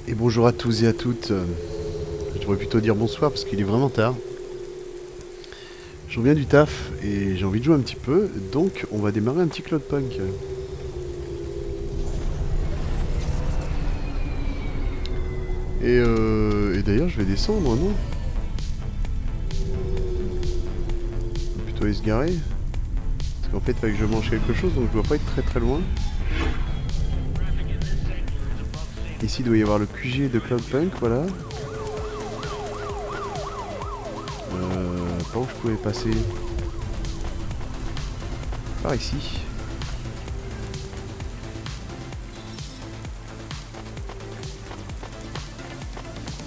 Et bonjour à tous et à toutes. Je devrais plutôt dire bonsoir parce qu'il est vraiment tard. Je reviens du taf et j'ai envie de jouer un petit peu, donc on va démarrer un petit Cloudpunk. Et d'ailleurs je vais descendre, non? On va plutôt aller se garer. Parce qu'en fait il fallait que je mange quelque chose, donc je dois pas être très très loin. Ici il doit y avoir le QG de Cloudpunk, voilà. Par où je pouvais passer? Par ici.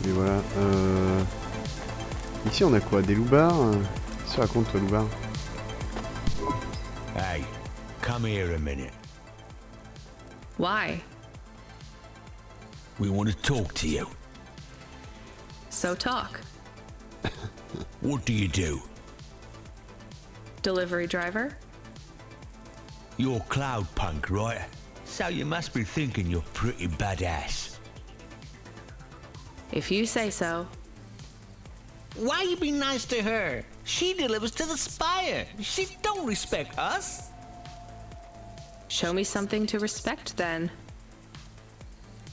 Et voilà. Ici on a quoi? Des loupards? Qu'est-ce que tu racontes toi, loupard? Hey, come here a minute. Why? We want to talk to you. So talk. What do you do? Delivery driver? You're Cloudpunk, right? So you must be thinking you're pretty badass. If you say so. Why you be nice to her? She delivers to the spire. She don't respect us. Show me something to respect then.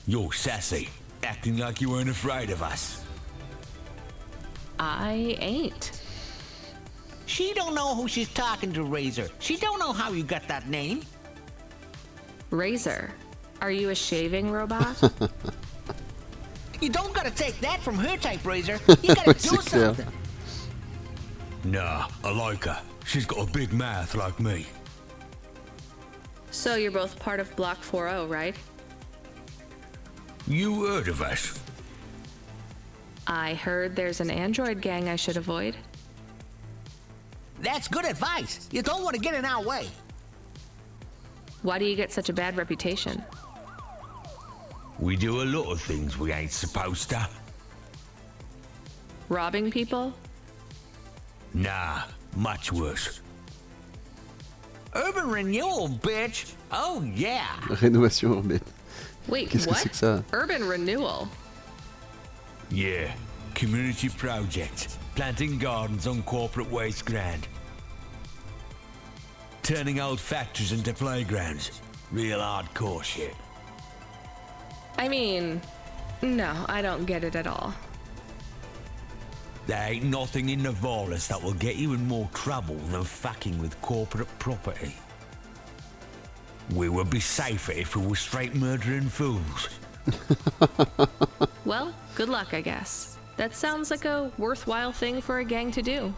You're sassy, acting like you weren't afraid of us. I ain't. She don't know who she's talking to, Razor. She don't know how you got that name. Razor, are you a shaving robot? You don't gotta take that from her type, Razor. You gotta do something. Nah, I like her. She's got a big mouth like me. So you're both part of Block 40, right? You heard of us? I heard there's an android gang I should avoid. That's good advice. You don't want to get in our way. Why do you get such a bad reputation? We do a lot of things we ain't supposed to. Robbing people? Nah, much worse. Urban renewal, bitch. Oh, yeah. Rénovation urbaine. Wait, Qu'est-ce que what? c'est que ça? Urban renewal? Yeah, community project. Planting gardens on corporate waste ground. Turning old factories into playgrounds. Real hardcore shit. I mean, no, I don't get it at all. There ain't nothing in the virus that will get you in more trouble than fucking with corporate property. We would be safer if we were straight murdering fools. Well, good luck, I guess. That sounds like a worthwhile thing for a gang to do.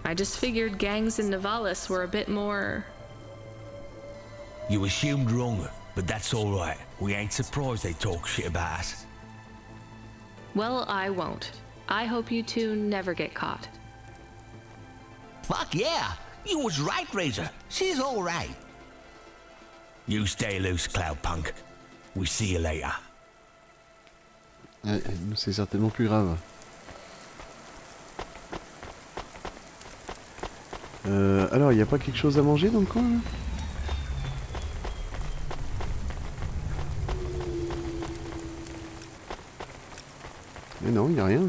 I just figured gangs in Nivalis were a bit more... You assumed wrong, but that's alright. We ain't surprised they talk shit about us. Well, I won't. I hope you two never get caught. Fuck yeah. You was right, Razor. She's all right. You stay loose, Cloudpunk. We see you later. Nous c'est certainement plus grave. Alors, il n'y a pas quelque chose à manger dans le coin là? Mais non, il n'y a rien.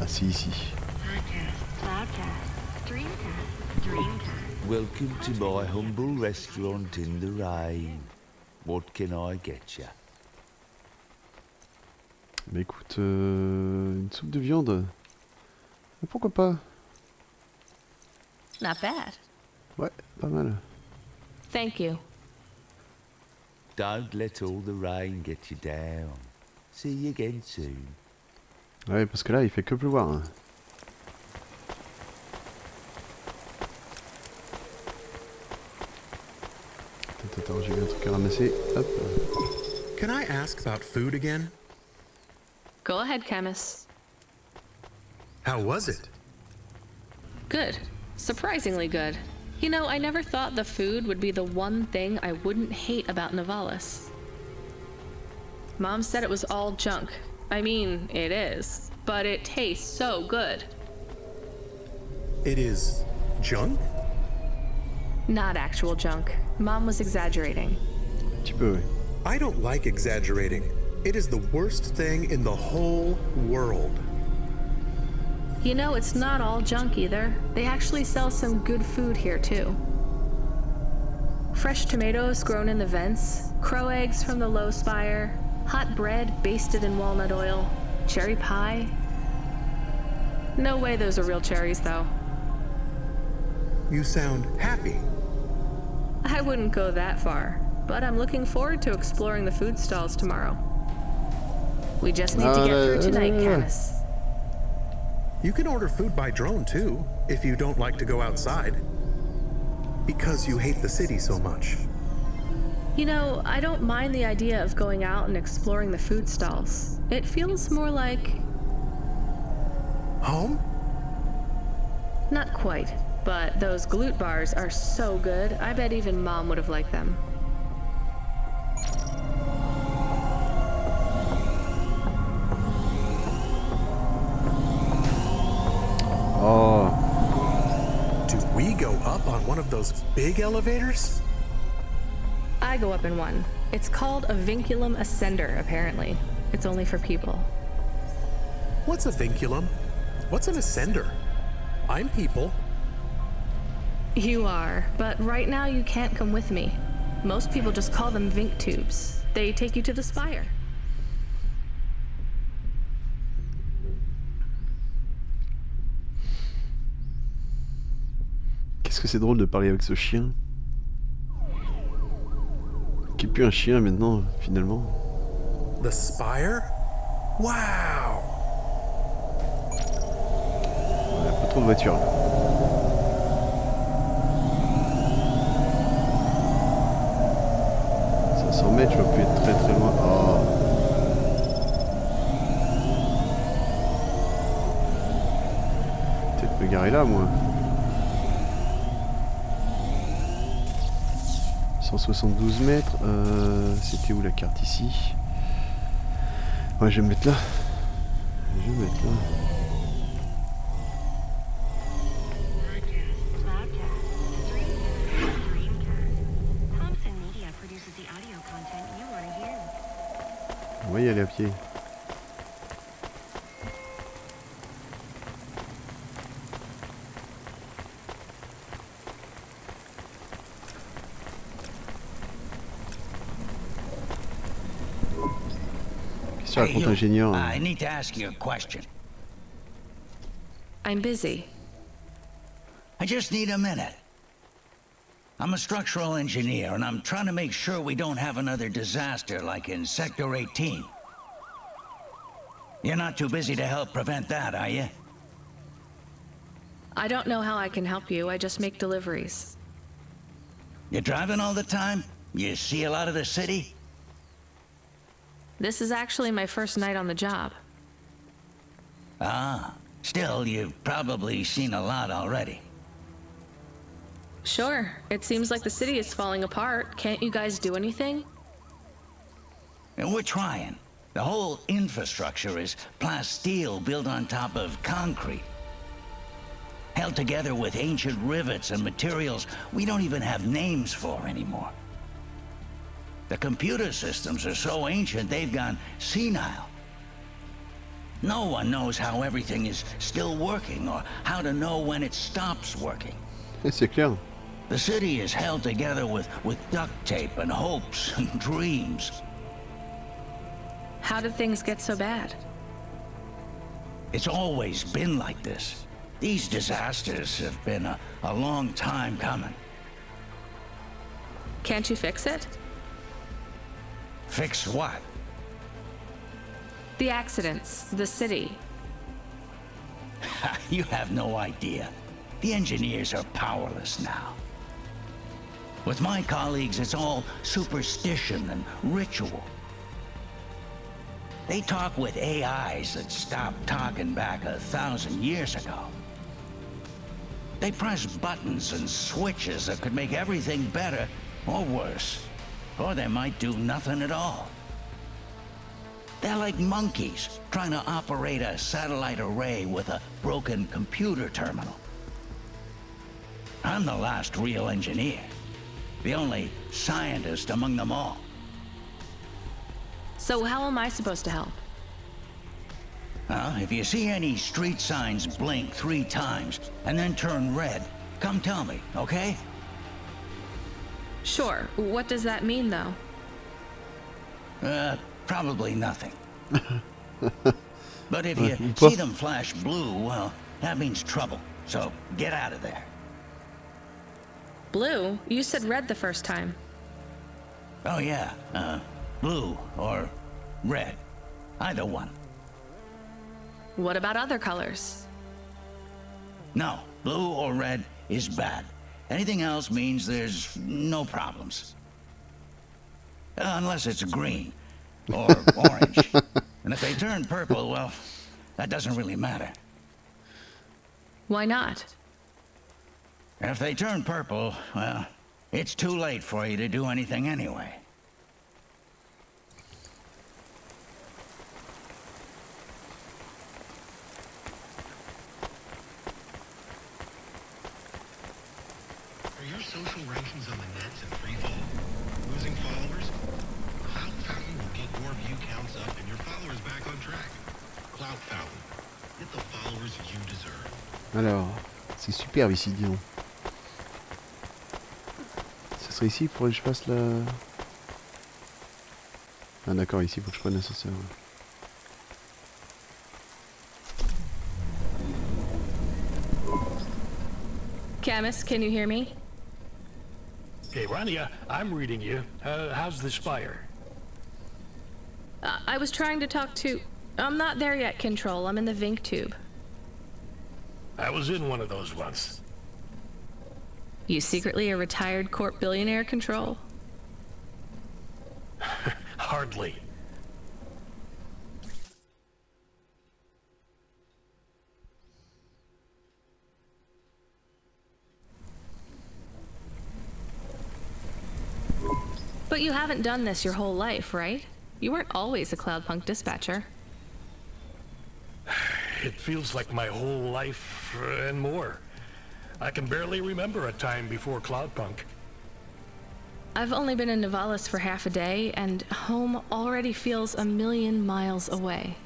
Ah si, ici. Welcome to my humble restaurant in the rain. What can I get ya? Bah écoute, une soupe de viande. Pourquoi pas? Not bad. Ouais, pas mal. Thank you. Don't let all the rain get you down. See you again soon. Ouais, parce que là, il fait que pleuvoir. Hein. Attends, j'ai vu un truc à ramasser. Hop. Can I ask about food again? Go ahead, Chemist. How was it? Good. Surprisingly good. You know, I never thought the food would be the one thing I wouldn't hate about Nivalis. Mom said it was all junk. I mean, it is. But it tastes so good. It is junk? Not actual junk. Mom was exaggerating. Un petit peu, oui. I don't like exaggerating. It is the worst thing in the whole world. You know, it's not all junk either. They actually sell some good food here too. Fresh tomatoes grown in the vents, crow eggs from the low spire, hot bread basted in walnut oil, cherry pie. No way those are real cherries though. You sound happy. I wouldn't go that far, but I'm looking forward to exploring the food stalls tomorrow. We just need to get through tonight, Canis. You can order food by drone too, if you don't like to go outside. Because you hate the city so much. You know, I don't mind the idea of going out and exploring the food stalls. It feels more like... Home? Not quite, but those glute bars are so good, I bet even Mom would have liked them. Oh. Do we go up on one of those big elevators? I go up in one. It's called a vinculum ascender, apparently. It's only for people. What's a vinculum? What's an ascender? I'm people. You are, but right now you can't come with me. Most people just call them Vink tubes. They take you to the spire. Qu'est-ce que c'est drôle de parler avec ce chien. Qui est plus un chien maintenant, finalement. The spire? Wow! On a pas trop de voitures là. Ça 100 mètres, je vais plus être très très loin. Oh. Peut-être me garer là, moi. 172 mètres, c'était où la carte ici? Ouais, je vais me mettre là. Je vais me mettre là. On va y aller à pied. Hey, you, ingénieur. I need to ask you a question. I'm busy. I just need a minute. I'm a structural engineer, and I'm trying to make sure we don't have another disaster like in Sector 18. You're not too busy to help prevent that, are you? I don't know how I can help you, I just make deliveries. You're driving all the time? You see a lot of the city? This is actually my first night on the job. Ah, still, you've probably seen a lot already. Sure, it seems like the city is falling apart. Can't you guys do anything? And we're trying. The whole infrastructure is plasteel built on top of concrete. Held together with ancient rivets and materials we don't even have names for anymore. The computer systems are so ancient they've gone senile. No one knows how everything is still working or how to know when it stops working. C'est clair. The city is held together with duct tape and hopes and dreams. How did things get so bad? It's always been like this. These disasters have been a long time coming. Can't you fix it? Fix what? The accidents, the city. You have no idea. The engineers are powerless now. With my colleagues, it's all superstition and ritual. They talk with AIs that stopped talking back 1,000 years ago. They press buttons and switches that could make everything better or worse. Or they might do nothing at all. They're like monkeys trying to operate a satellite array with a broken computer terminal. I'm the last real engineer, the only scientist among them all. So how am I supposed to help? If you see any street signs blink 3 times and then turn red, come tell me, okay? Sure. What does that mean, though? Probably nothing. But if you see them flash blue, well, that means trouble. So get out of there. Blue? You said red the first time. Oh yeah, blue or red. Either one. What about other colors? No, blue or red is bad. Anything else means there's no problems. Unless it's green or orange. And if they turn purple, well, that doesn't really matter. Why not? If they turn purple, well, it's too late for you to do anything anyway. Are your social rankings on the nets in free fall? Losing followers? Cloud Fountain will get your view counts up and your followers back on track. Cloud Fountain. Get the followers you deserve. Alors, c'est superbe ici, dis donc. Ça serait ici, il faudrait que je fasse la... Ah d'accord, ici, il faut que je prenne l'ascenseur. Camus, can you hear me? Hey, Rania, I'm reading you. How's the spire? I was trying to talk to... I'm not there yet, Control. I'm in the Vink tube. I was in one of those once. You secretly a retired corp billionaire, Control? Hardly. But you haven't done this your whole life, right? You weren't always a Cloudpunk dispatcher. It feels like my whole life and more. I can barely remember a time before Cloudpunk. I've only been in Nivalis for half a day, and home already feels a million miles away.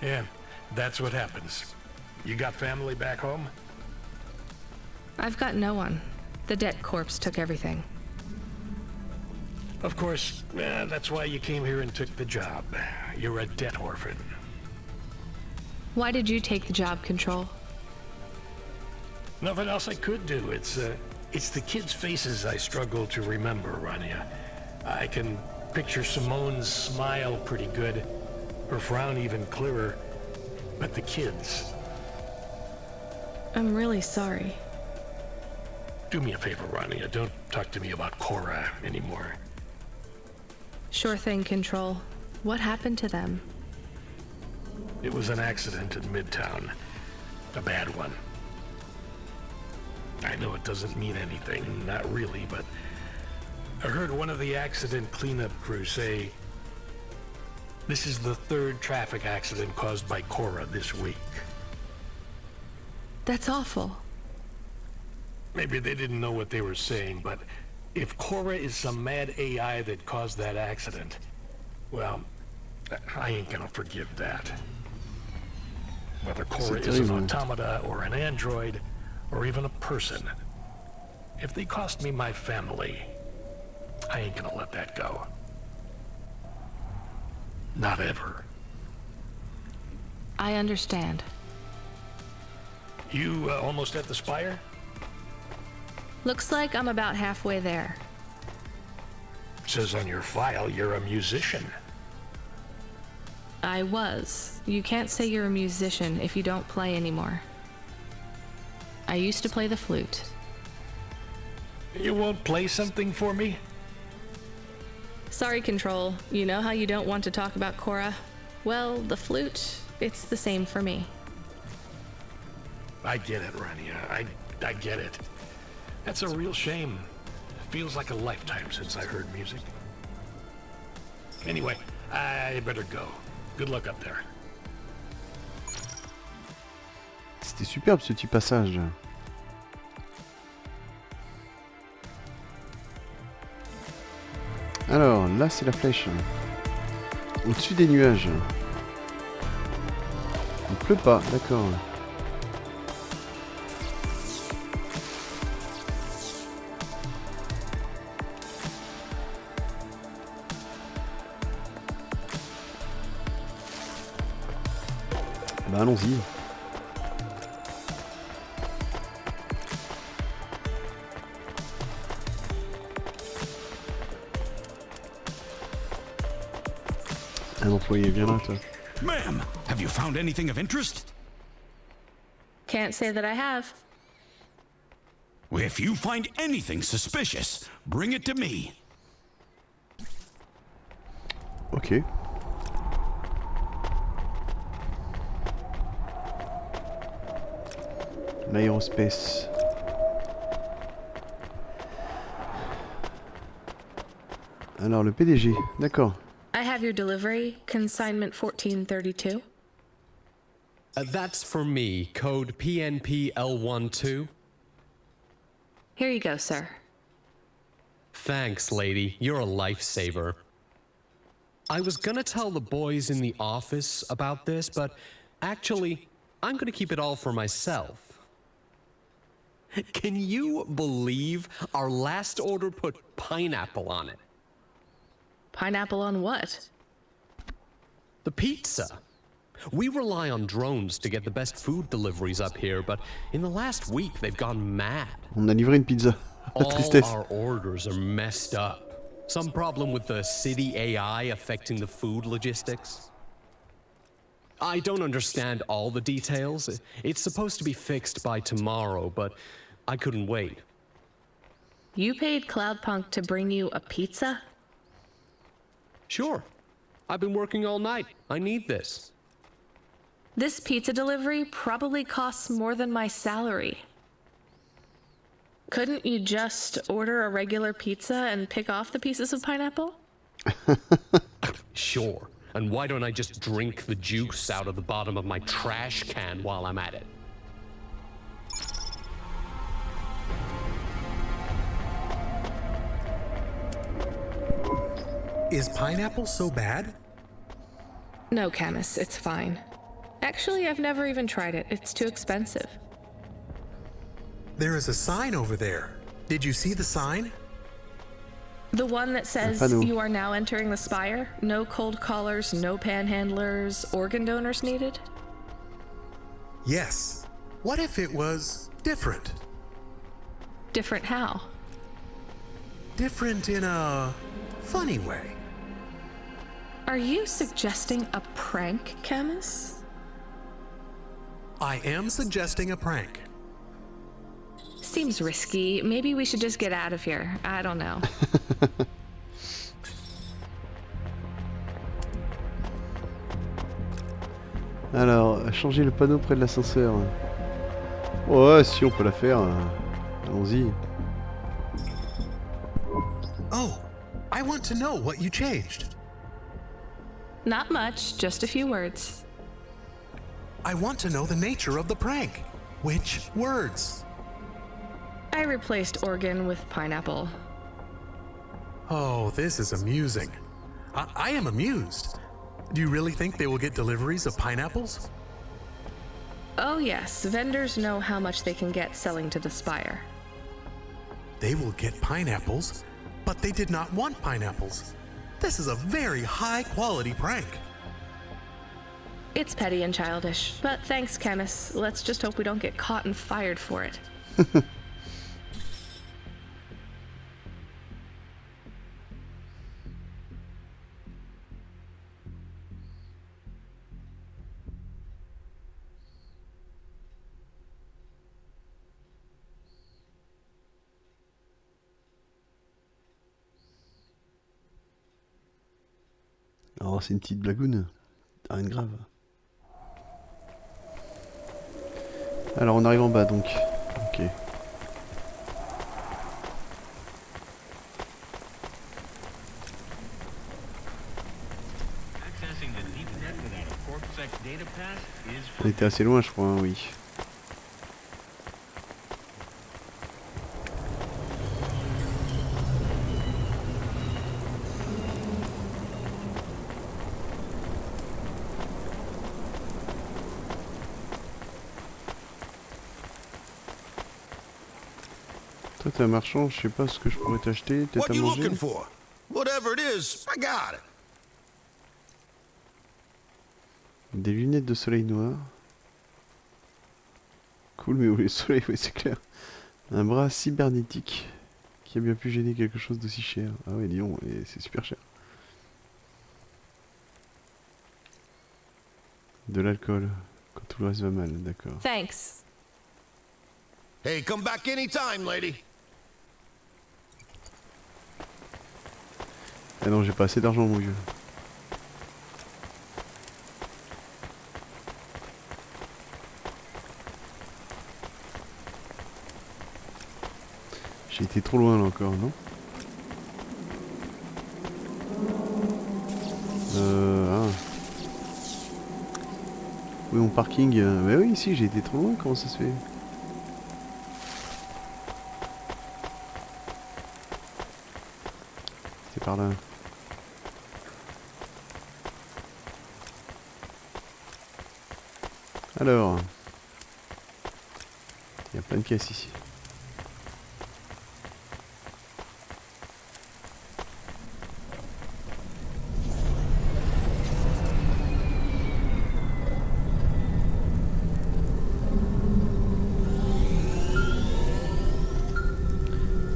Yeah, that's what happens. You got family back home? I've got no one. The debt corpse took everything. Of course, that's why you came here and took the job. You're a debt orphan. Why did you take the job, Control? Nothing else I could do. It's the kids' faces I struggle to remember, Rania. I can picture Simone's smile pretty good, her frown even clearer, but the kids... I'm really sorry. Do me a favor, Rania. Don't talk to me about Cora anymore. Sure thing, Control. What happened to them? It was an accident in Midtown. A bad one. I know it doesn't mean anything, not really, but I heard one of the accident cleanup crew say, this is the 3rd traffic accident caused by Cora this week. That's awful. Maybe they didn't know what they were saying, but if Cora is some mad AI that caused that accident, well, I ain't gonna forgive that. Whether Cora is an automata or an android, or even a person, if they cost me my family, I ain't gonna let that go. Not ever. I understand. You almost at the spire? Looks like I'm about halfway there. Says on your file you're a musician. I was. You can't say you're a musician if you don't play anymore. I used to play the flute. You won't play something for me? Sorry, Control. You know how you don't want to talk about Cora? Well, the flute, it's the same for me. I get it, Rania. I get it. That's a real shame. Feels like a lifetime since I heard music. Anyway, I better go. Good luck up there. C'était superbe ce petit passage. Alors, là c'est la flèche. Au-dessus des nuages. Il pleut pas, d'accord. Bah allons-y. Un employé, viens là toi. Ma'am, have you found anything of interest? Can't say that I have. If you find anything suspicious, bring it to me. Ok. L'aérospace. Alors le PDG, d'accord. I have your delivery, consignment 1432. That's for me, code PNP-L12. Here you go, sir. Thanks, lady. You're a lifesaver. I was gonna tell the boys in the office about this, but actually, I'm gonna keep it all for myself. Can you believe our last order put pineapple on it? Pineapple on what? The pizza. We rely on drones to get the best food deliveries up here, but in the last week they've gone mad. On a livré une pizza. All Tristesse. our orders are messed up. Some problem with the city AI affecting the food logistics. I don't understand all the details. It's supposed to be fixed by tomorrow, but I couldn't wait. You paid Cloudpunk to bring you a pizza? Sure. I've been working all night. I need this. This pizza delivery probably costs more than my salary. Couldn't you just order a regular pizza and pick off the pieces of pineapple? Sure. And why don't I just drink the juice out of the bottom of my trash can while I'm at it? Is pineapple so bad? No, Camus, it's fine. Actually, I've never even tried it. It's too expensive. There is a sign over there. Did you see the sign? The one that says you are now entering the Spire? No cold callers, no panhandlers, organ donors needed? Yes. What if it was different? Different how? Different in a funny way. Are you suggesting a prank, Camus? I am suggesting a prank. Seems risky. Maybe we should just get out of here. I don't know. Alors, changer le panneau près de l'ascenseur. Ouais, si on peut la faire. Allons-y. Oh, I want to know what you changed. Not much, just a few words. I want to know the nature of the prank. Which words? I replaced organ with pineapple. Oh, this is amusing. I am amused. Do you really think they will get deliveries of pineapples? Oh yes, vendors know how much they can get selling to the Spire. They will get pineapples, but they did not want pineapples. This is a very high-quality prank. It's petty and childish, but thanks, Camus. Let's just hope we don't get caught and fired for it. Oh, c'est une petite blagoune. Rien de grave. Alors, on arrive en bas, donc. Ok. On était assez loin, je crois, hein, oui. Toi t'es un marchand, je sais pas ce que je pourrais t'acheter, peut-être à manger. Whatever it is, I got it. Des lunettes de soleil noir. Cool, mais où les soleils, oui c'est clair. Un bras cybernétique. Qui a bien pu gêner quelque chose d'aussi cher. Ah ouais, dis donc, c'est super cher. De l'alcool. Quand tout le reste va mal, d'accord. Thanks. Hey, come back anytime, lady. Ah non, j'ai pas assez d'argent, mon vieux. J'ai été trop loin là encore, non? Ah. Oui, mon parking. Mais oui, si, j'ai été trop loin, comment ça se fait? C'est par là. Alors. Il y a plein de caisses ici.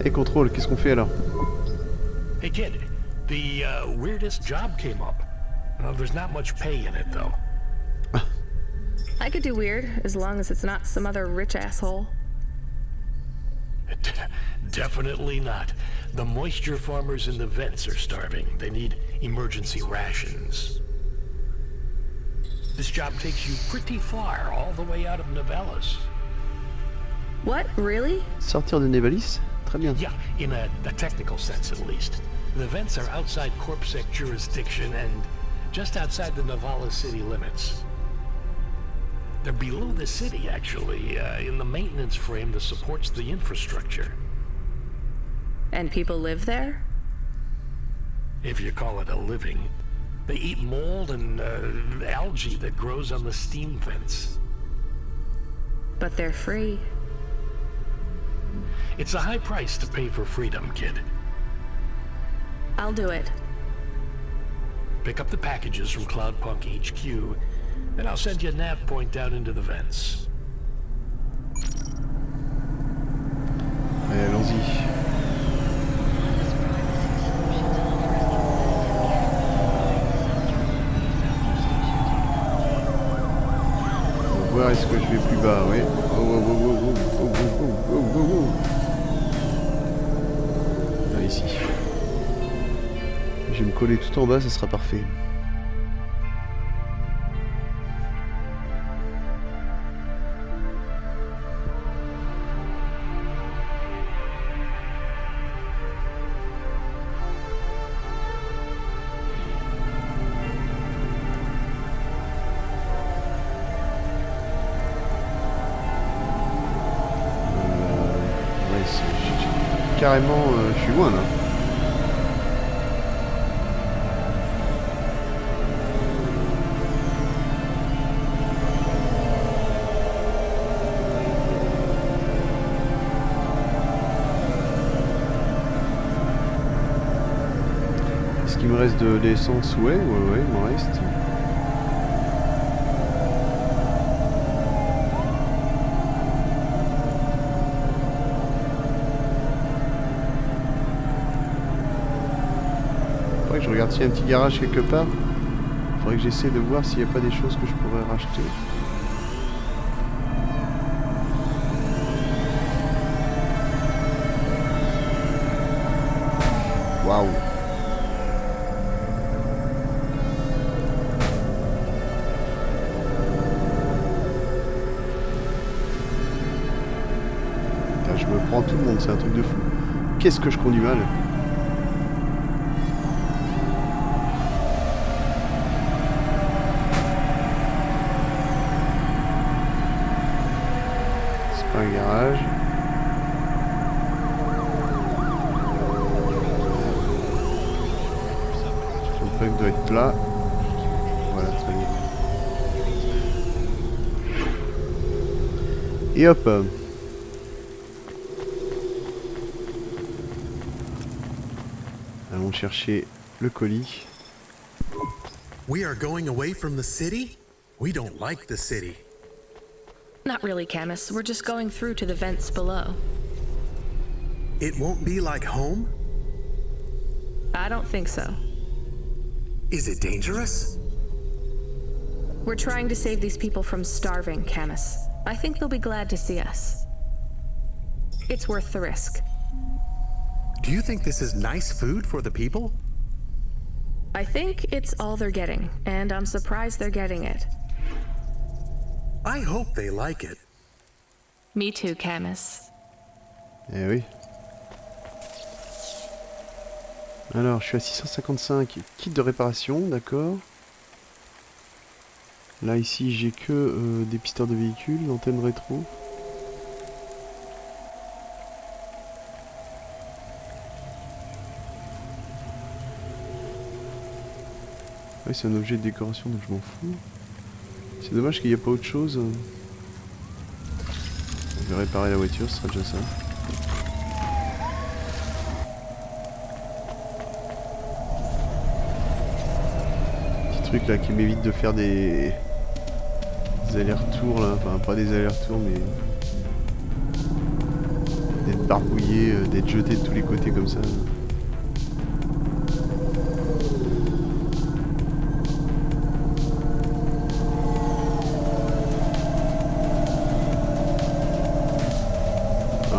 Hey, contrôle, qu'est-ce qu'on fait alors? Hey kid, the weirdest job came up. There's not much pay in it though. I could do weird, as long as it's not some other rich asshole. Definitely not. The moisture farmers in the vents are starving. They need emergency rations. This job takes you pretty far, all the way out of Novellis. What? Really? Sortir de Nevalis? Très bien. Yeah, in a technical sense at least. The vents are outside Corpsec jurisdiction and just outside the Novellis city limits. They're below the city, actually, in the maintenance frame that supports the infrastructure. And people live there? If you call it a living. They eat mold and algae that grows on the steam vents. But they're free. It's a high price to pay for freedom, kid. I'll do it. Pick up the packages from Cloudpunk HQ, and I'll send you a nav point down into the vents. Allez, allons-y. On va voir est-ce que je vais plus bas, oui. Ah, ici. Je vais me coller tout en bas, ça sera parfait. Carrément, je suis loin là. Est-ce qu'il me reste de l'essence? Ouais, il m'en reste. Je regarde s'il y a un petit garage quelque part. Faudrait que j'essaie de voir s'il n'y a pas des choses que je pourrais racheter. Waouh! Je me prends tout le monde, c'est un truc de fou. Qu'est-ce que je conduis mal! Un garage. Le truc doit être là. Voilà, très bien. Et hop. Allons chercher le colis. We are going away from the city? We don't like the city. Not really, Camus. We're just going through to the vents below. It won't be like home? I don't think so. Is it dangerous? We're trying to save these people from starving, Camus. I think they'll be glad to see us. It's worth the risk. Do you think this is nice food for the people? I think it's all they're getting, and I'm surprised they're getting it. I hope they like it. Me too, Camus. Eh oui. Alors, je suis à 655. Kit de réparation, d'accord. Là, ici, j'ai que des pisteurs de véhicules, l'antenne rétro. Ouais, c'est un objet de décoration, donc je m'en fous. C'est dommage qu'il n'y ait pas autre chose. Je vais réparer la voiture, ce sera déjà ça. Truc là qui m'évite de faire des allers-retours là, enfin pas des allers-retours mais d'être barbouillé, d'être jeté de tous les côtés comme ça.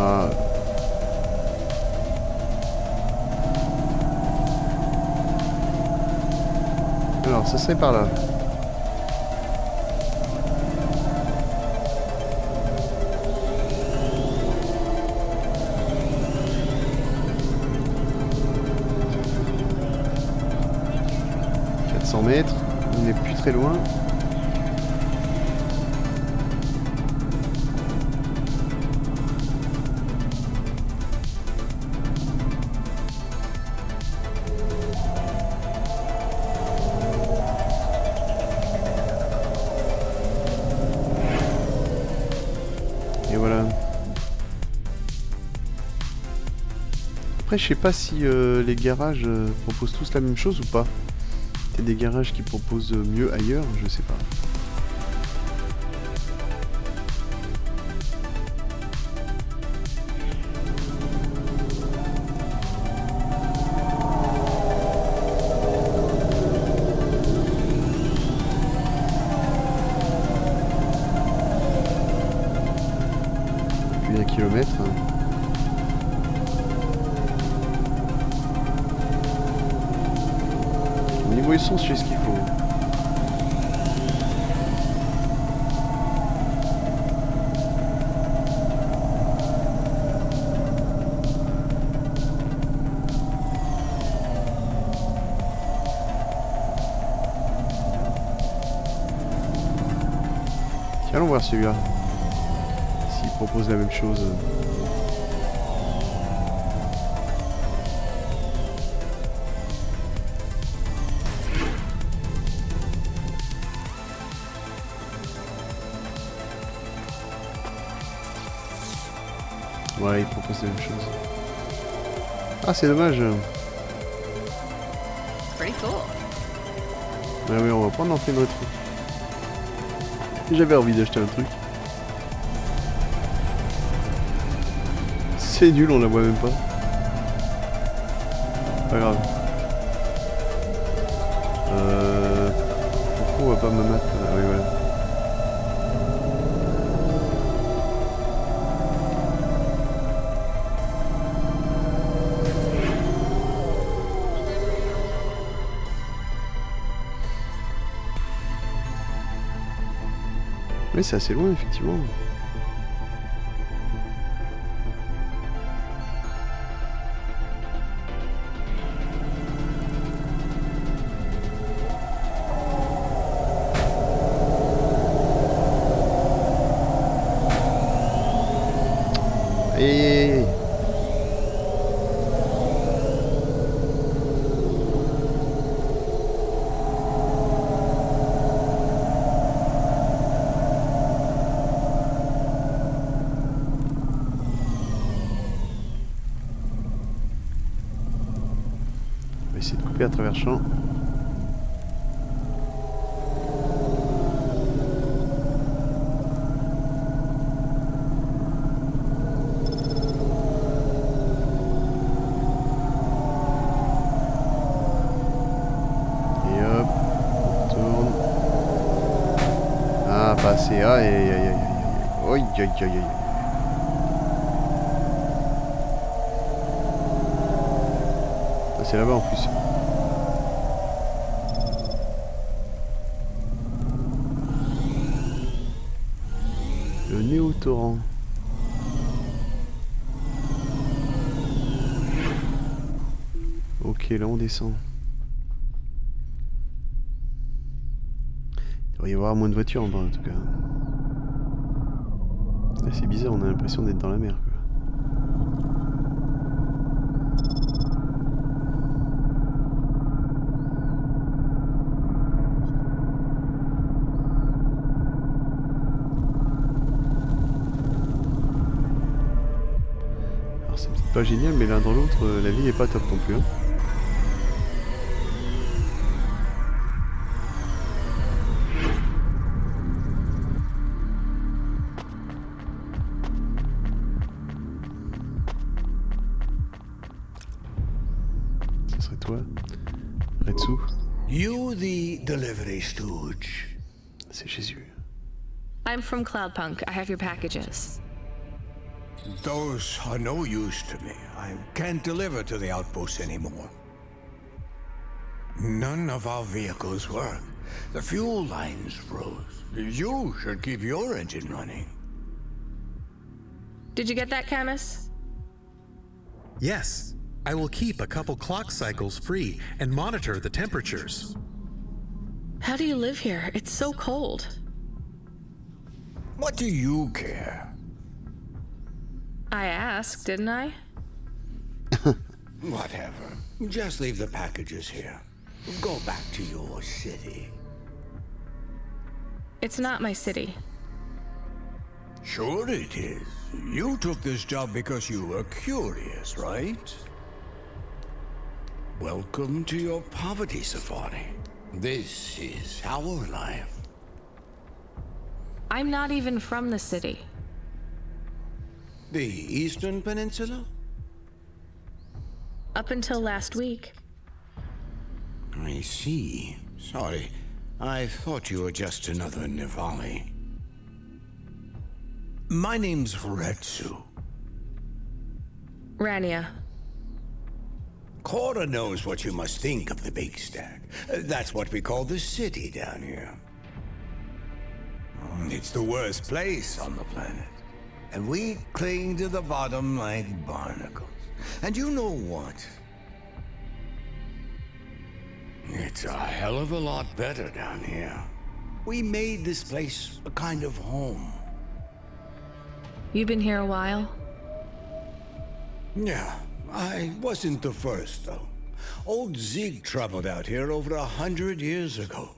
Ah. Alors ça serait par là. « 400 mètres, on n'est plus très loin. » Et voilà. Après, je sais pas si les garages proposent tous la même chose ou pas. Il y a des garages qui proposent mieux ailleurs, je sais pas. Plus d'un kilomètre. Au niveau essence, je sais ce qu'il faut. Tiens, allons voir celui-là. S'il propose la même chose. Ouais, il propose la même chose. Ah, c'est dommage. Pretty cool. Ouais, oui, on va prendre l'antenne rétro. J'avais envie d'acheter un truc. C'est nul, on la voit même pas. Pas grave. Pourquoi on va pas me mettre... Ah oui, voilà. Mais c'est assez loin, effectivement. Et essayer de couper à travers champ. Passer. Aïe aïe aïe aïe aïe aïe aïe aïe aïe. Ah, c'est là-bas en plus. Le néo-torrent. Ok, là on descend. Il devrait y avoir moins de voitures en bas en tout cas. C'est bizarre, on a l'impression d'être dans la mer quoi. Alors c'est peut-être pas génial mais l'un dans l'autre, la vie est pas top non plus. Hein. Retsu. You the delivery stooge. C'est Jésus. I'm from Cloudpunk. I have your packages. Those are no use to me. I can't deliver to the outpost anymore. None of our vehicles work. The fuel lines froze. You should keep your engine running. Did you get that, Camus? Yes. I will keep a couple clock cycles free and monitor the temperatures. How do you live here? It's so cold. What do you care? I asked, didn't I? Whatever. Just leave the packages here. Go back to your city. It's not my city. Sure it is. You took this job because you were curious, right? Welcome to your poverty safari. This is our life. I'm not even from the city. The Eastern Peninsula? Up until last week. I see. Sorry. I thought you were just another Nivali. My name's Retsu. Rania. Cora knows what you must think of the big stack. That's what we call the city down here. It's the worst place on the planet. And we cling to the bottom like barnacles. And you know what? It's a hell of a lot better down here. We made this place a kind of home. You've been here a while? Yeah, I wasn't the first, though. Old Zeke traveled out here over 100 years ago.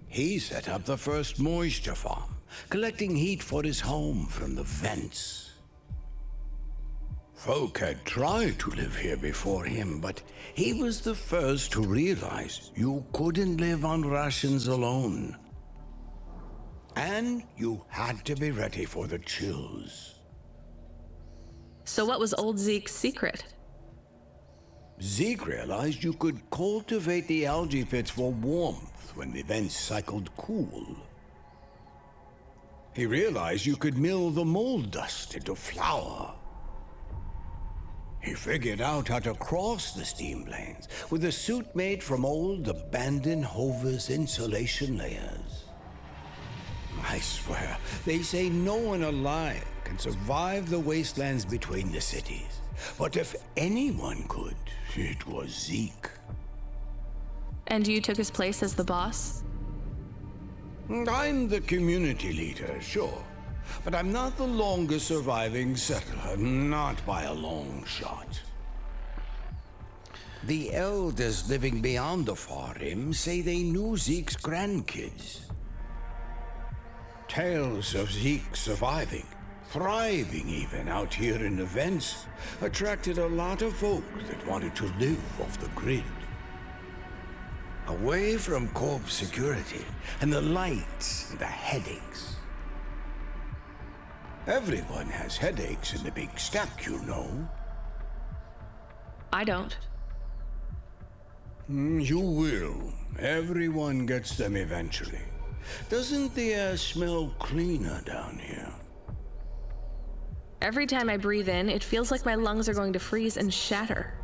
He set up the first moisture farm, collecting heat for his home from the vents. Folk had tried to live here before him, but he was the first to realize you couldn't live on rations alone. And you had to be ready for the chills. So what was old Zeke's secret? Zeke realized you could cultivate the algae pits for warmth when the vents cycled cool. He realized you could mill the mold dust into flour. He figured out how to cross the steam planes with a suit made from old abandoned Hover's insulation layers. I swear, they say no one alive can survive the wastelands between the cities. But if anyone could, it was Zeke. And you took his place as the boss? I'm the community leader, sure. But I'm not the longest surviving settler, not by a long shot. The elders living beyond the far rim say they knew Zeke's grandkids. Tales of Zeke surviving, thriving even out here in the vents, attracted a lot of folk that wanted to live off the grid. Away from corp security and the lights and the headaches. Everyone has headaches in the big stack, you know. I don't. You will. Everyone gets them eventually. Doesn't the air smell cleaner down here? Every time I breathe in, it feels like my lungs are going to freeze and shatter.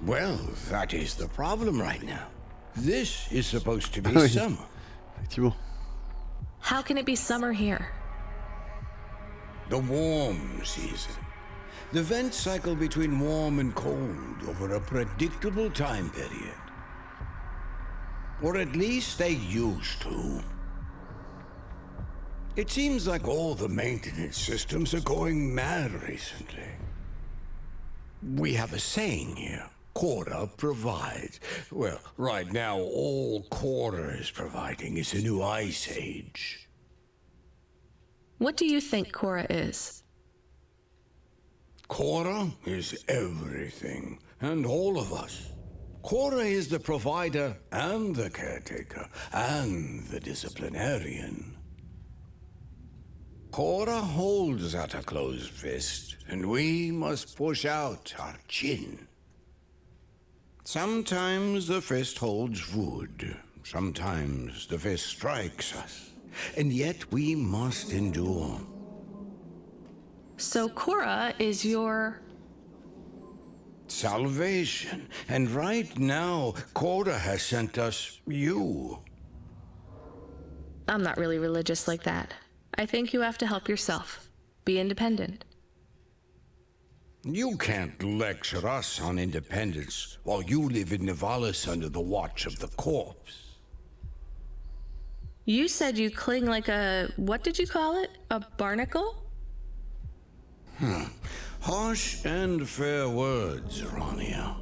Well, that is the problem right now. This is supposed to be summer. Effectivement. How can it be summer here? The warm season. The vents cycle between warm and cold over a predictable time period. Or at least they used to. It seems like all the maintenance systems are going mad recently. We have a saying here. Cora provides. Well, right now, all Cora is providing is a new ice age. What do you think Cora is? Cora is everything, and all of us. Cora is the provider, and the caretaker, and the disciplinarian. Cora holds out a closed fist, and we must push out our chin. Sometimes the fist holds wood. Sometimes the fist strikes us. And yet we must endure. So Cora is your... salvation. And right now, Cora has sent us you. I'm not really religious like that. I think you have to help yourself. Be independent. You can't lecture us on independence while you live in Nivalis under the watch of the corpse. You said you cling like a... what did you call it? A barnacle? Harsh and fair words, Rania.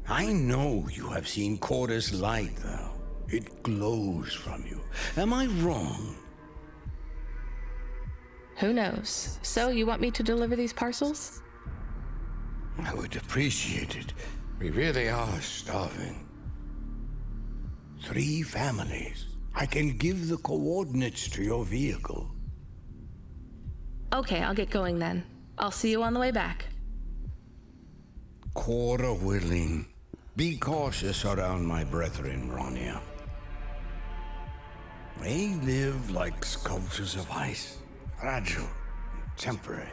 I know you have seen Cora's light, though. It glows from you. Am I wrong? Who knows? So you want me to deliver these parcels? I would appreciate it. We really are starving. 3 families. I can give the coordinates to your vehicle. Okay, I'll get going then. I'll see you on the way back. Cora willing. Be cautious around my brethren, Rania. They live like sculptures of ice. Fragile, temporary.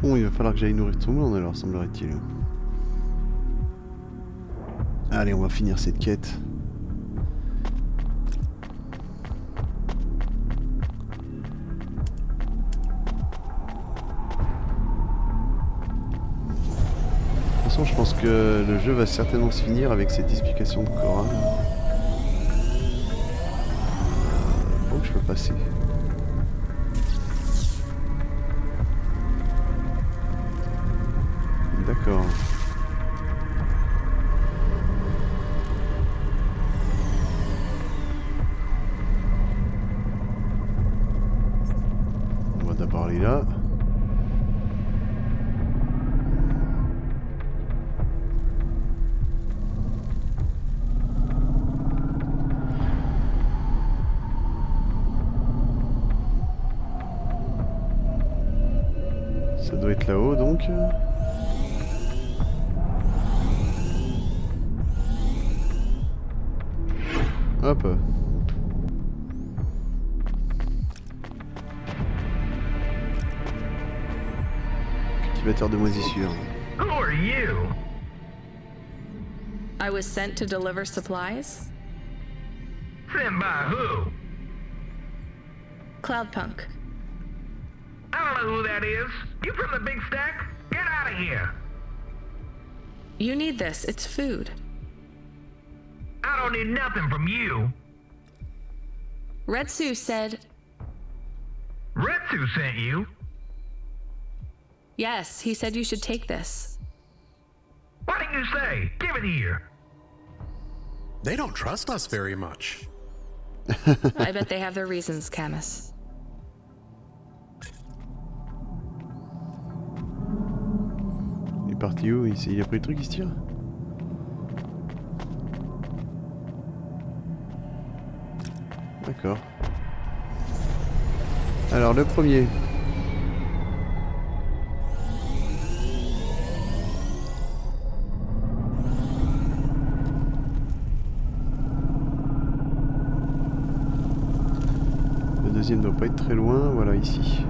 Bon, il va falloir que j'aille nourrir tout le monde alors, semblerait-il. Allez, on va finir cette quête. De toute façon, je pense que le jeu va certainement se finir avec cette explication de Cora. Oh, je peux passer. D'accord. On va d'abord aller là. Ça doit être là-haut donc. Hop. Cultivateur de moisissure. Who are you? I was sent to deliver supplies? Sent by who? Cloudpunk. I don't know who that is. You from the big stack? Get out of here. You need this. It's food. I don't need nothing from you. Retsu said... Retsu sent you? Yes, he said you should take this. What did you say? Give it here. They don't trust us very much. I bet they have their reasons, Camus. Il est parti où? Il a pris le truc, il se tire? D'accord. Alors le premier. Le deuxième ne doit pas être très loin, voilà ici.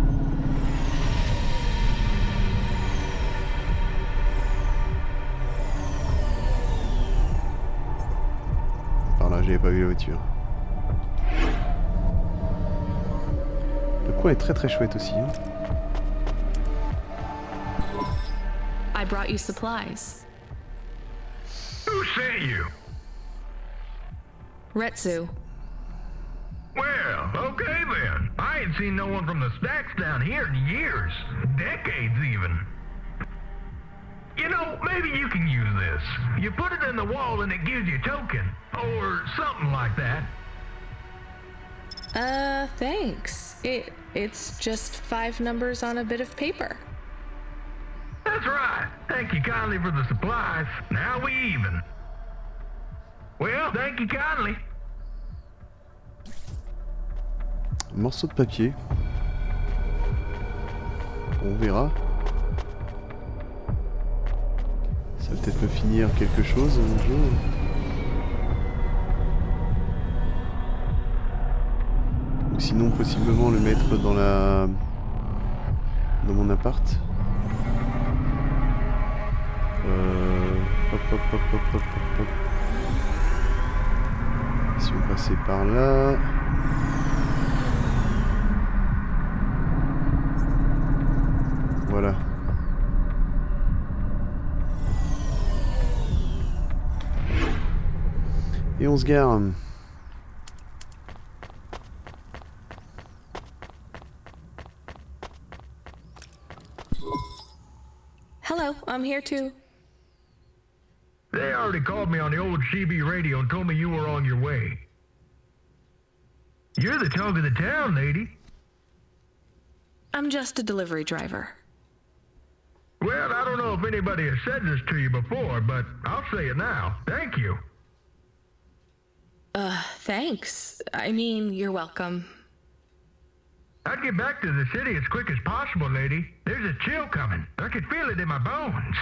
Par là, j'avais pas vu la voiture. Le coin est très très chouette aussi. Hein. I brought you supplies. Who sent you? Retsu. Well, okay then. I ain't seen no one from the stacks down here in years. Decades even. You know, maybe you can use this. You put it in the wall and it gives you a token. Or something like that. Thanks. It's just 5 numbers on a bit of paper. That's right. Thank you kindly for the supplies. Now we even. Well, thank you kindly. Un morceau de papier. On verra. Ça va peut-être me finir quelque chose un jour. Ou sinon possiblement le mettre dans mon appart. Hop hop hop hop hop hop hop. Si on passait par là. Voilà. Et on se gare. Hello, I'm here too. They already called me on the old CB radio and told me you were on your way. You're the talk of the town, lady. I'm just a delivery driver. Well, I don't know if anybody has said this to you before, but I'll say it now. Thank you. Thanks. I mean, you're welcome. I'd get back to the city as quick as possible, lady. There's a chill coming. I can feel it in my bones.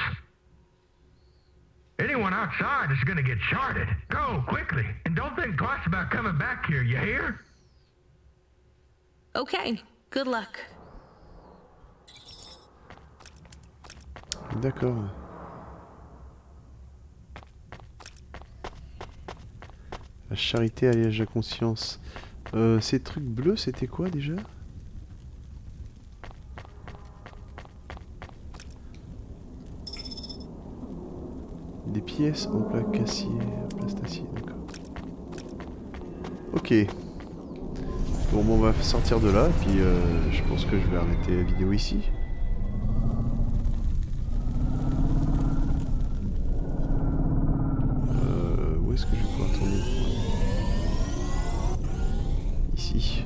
Anyone outside is gonna get charted. Go, quickly. And don't think twice about coming back here, you hear? Okay, good luck. D'accord. La charité, alliage à conscience. Ces trucs bleus, c'était quoi déjà? Des pièces en plaque-acier, plastacier, d'accord. Ok. Bon, on va sortir de là, puis je pense que je vais arrêter la vidéo ici. Où est-ce que je vais pouvoir tourner? Ici.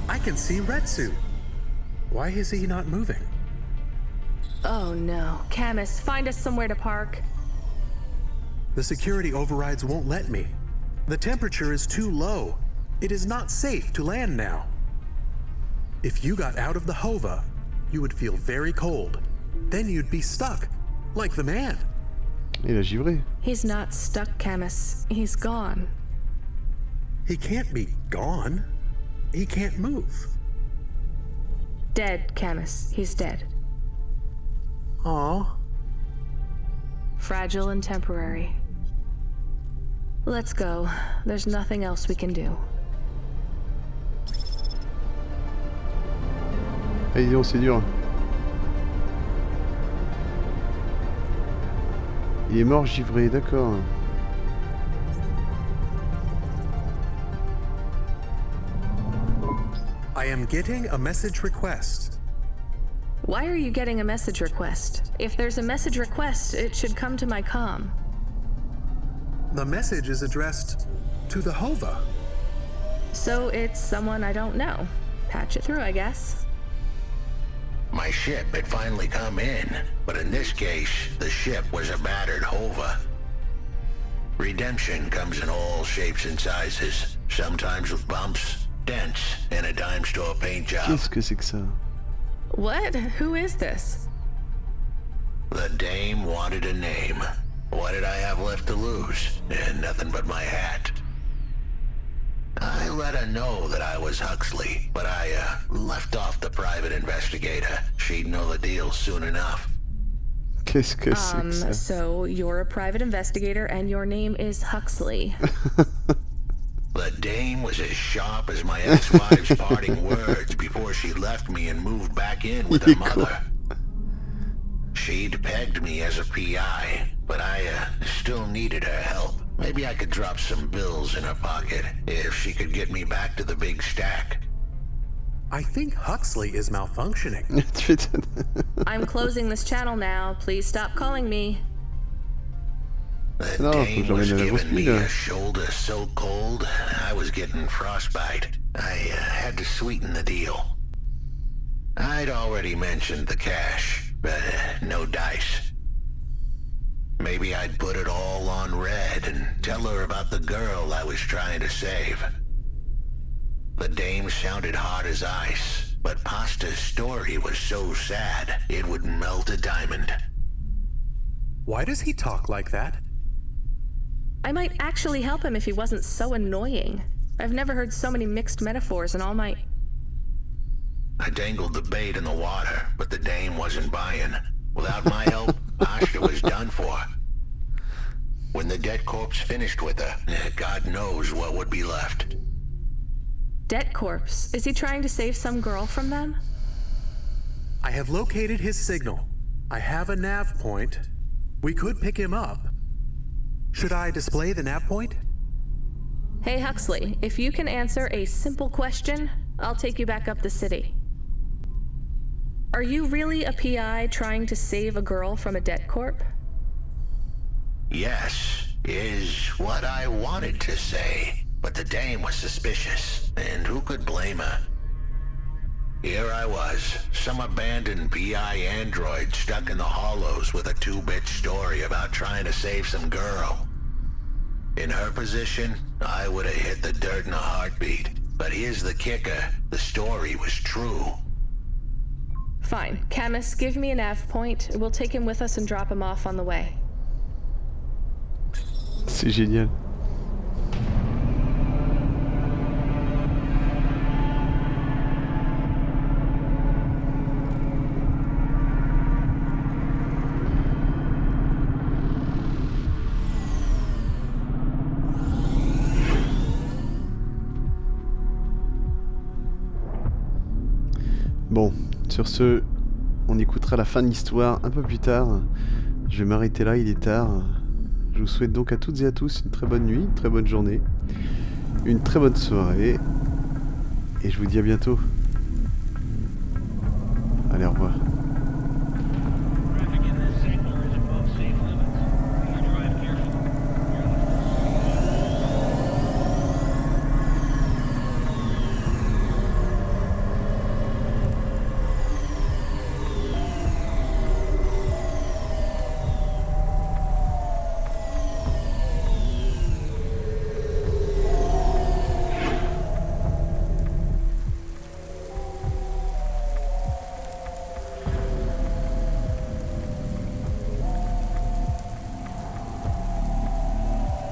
I can see Retsu. Why is he not moving? Oh no. Camus, find us somewhere to park. The security overrides won't let me. The temperature is too low. It is not safe to land now. If you got out of the Hova, you would feel very cold. Then you'd be stuck, like the man. Il a givré. He's not stuck, Camus. He's gone. He can't be gone. He can't move. Dead, Camus. He's dead. Aw. Fragile and temporary. Let's go. There's nothing else we can do. Allez, dis donc, c'est dur. Il est mort givré, d'accord. I am getting a message request. Why are you getting a message request? If there's a message request, it should come to my comm. The message is addressed to the Hova. So it's someone I don't know. Patch it through, I guess. My ship had finally come in, but in this case, the ship was a battered Hova. Redemption comes in all shapes and sizes, sometimes with bumps, dents, and a dime store paint job. Qu'est-ce que c'est que ça? What? Who is this? The dame wanted a name. What did I have left to lose? And nothing but my hat. I let her know that I was Huxley, but I left off the private investigator. She'd know the deal soon enough. Qu'est-ce que c'est que ça? So you're a private investigator and your name is Huxley. The dame was as sharp as my ex-wife's parting words before she left me and moved back in with her mother. She'd pegged me as a PI, but I still needed her help. Maybe I could drop some bills in her pocket if she could get me back to the big stack. I think Huxley is malfunctioning. I'm closing this channel now. Please stop calling me. The dame was giving me a shoulder so cold, I was getting frostbite. I had to sweeten the deal. I'd already mentioned the cash, but no dice. Maybe I'd put it all on red and tell her about the girl I was trying to save. The dame sounded hard as ice, but Pasta's story was so sad it would melt a diamond. Why does he talk like that? I might actually help him if he wasn't so annoying. I've never heard so many mixed metaphors in all my... I dangled the bait in the water, but the dame wasn't buying. Without my help, Asta was done for. When the debt corpse finished with her, God knows what would be left. Debt corpse? Is he trying to save some girl from them? I have located his signal. I have a nav point. We could pick him up. Should I display the nav point? Hey Huxley, if you can answer a simple question, I'll take you back up the city. Are you really a PI trying to save a girl from a debt corp? Yes, is what I wanted to say, but the dame was suspicious, and who could blame her? Here I was, some abandoned PI android stuck in the hollows with a 2-bit story about trying to save some girl. In her position, I would have hit the dirt in a heartbeat. But here's the kicker, the story was true. Fine. Camus, give me a nav point. We'll take him with us and drop him off on the way. C'est génial. Bon, sur ce, on écoutera la fin de l'histoire un peu plus tard. Je vais m'arrêter là, il est tard. Je vous souhaite donc à toutes et à tous une très bonne nuit, une très bonne journée, une très bonne soirée. Et je vous dis à bientôt. Allez, au revoir.